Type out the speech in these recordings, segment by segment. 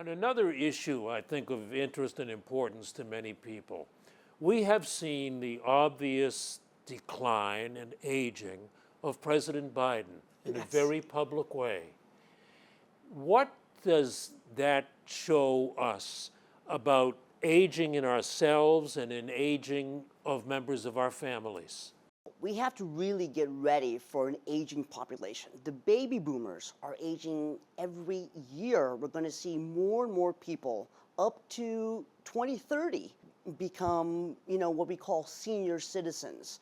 On another issue, I think, of interest and importance to many people, we have seen the obvious decline and aging of President Biden in a very public way. What does that show us about aging in ourselves and in aging of members of our families? We have to really get ready for an aging population. The baby boomers are aging every year. We're going to see more and more people up to 2030 become, what we call senior citizens.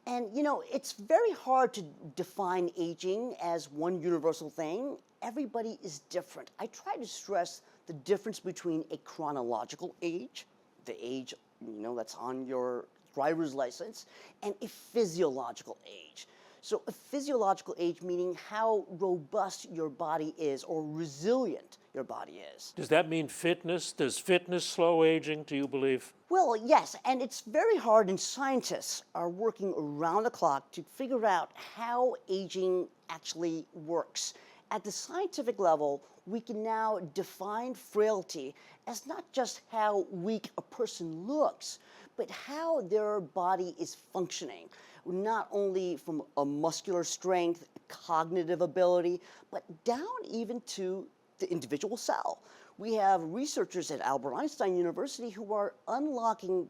And, it's very hard to define aging as one universal thing. Everybody is different. I try to stress the difference between a chronological age, the age, that's on your driver's license, and a physiological age. So a physiological age meaning how robust your body is or resilient your body is. Does that mean fitness? Does fitness slow aging, do you believe? Well, yes, and it's very hard, and scientists are working around the clock to figure out how aging actually works. At the scientific level, we can now define frailty as not just how weak a person looks, but how their body is functioning, not only from a muscular strength, cognitive ability, but down even to the individual cell. We have researchers at Albert Einstein University who are unlocking,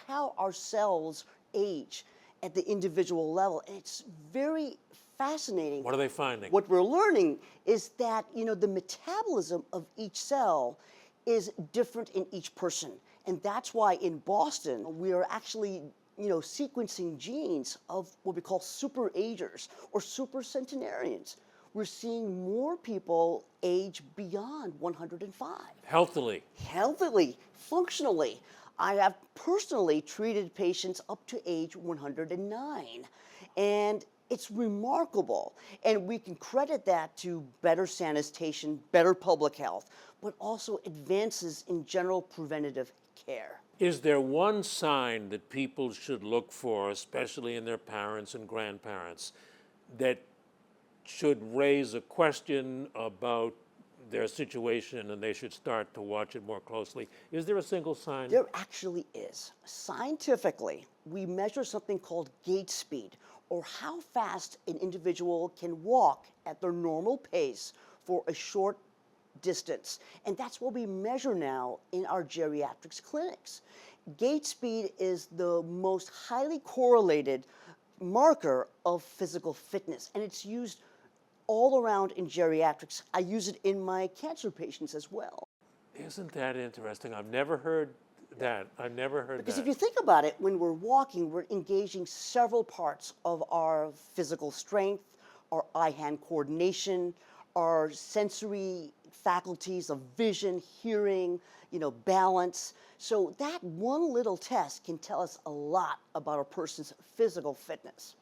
how our cells age at the individual level, and it's very fascinating. What are they finding? What we're learning is that, the metabolism of each cell is different in each person. And that's why in Boston, we are actually, sequencing genes of what we call super agers or super centenarians. We're seeing more people age beyond 105. Healthily. Healthily, functionally. I have personally treated patients up to age 109. And it's remarkable. And we can credit that to better sanitation, better public health, but also advances in general preventative care. Is there one sign that people should look for, especially in their parents and grandparents, that should raise a question about their situation and they should start to watch it more closely? Is there a single sign? There actually is. Scientifically, we measure something called gait speed, or how fast an individual can walk at their normal pace for a short distance. And that's what we measure now in our geriatrics clinics. Gait speed is the most highly correlated marker of physical fitness, and it's used all around in geriatrics. I use it in my cancer patients as well. Isn't that interesting? I've never heard that. I've never heard Because that. if you think about it, when we're walking, we're engaging several parts of our physical strength, our eye-hand coordination, our sensory faculties of vision, hearing, balance. So that one little test can tell us a lot about a person's physical fitness.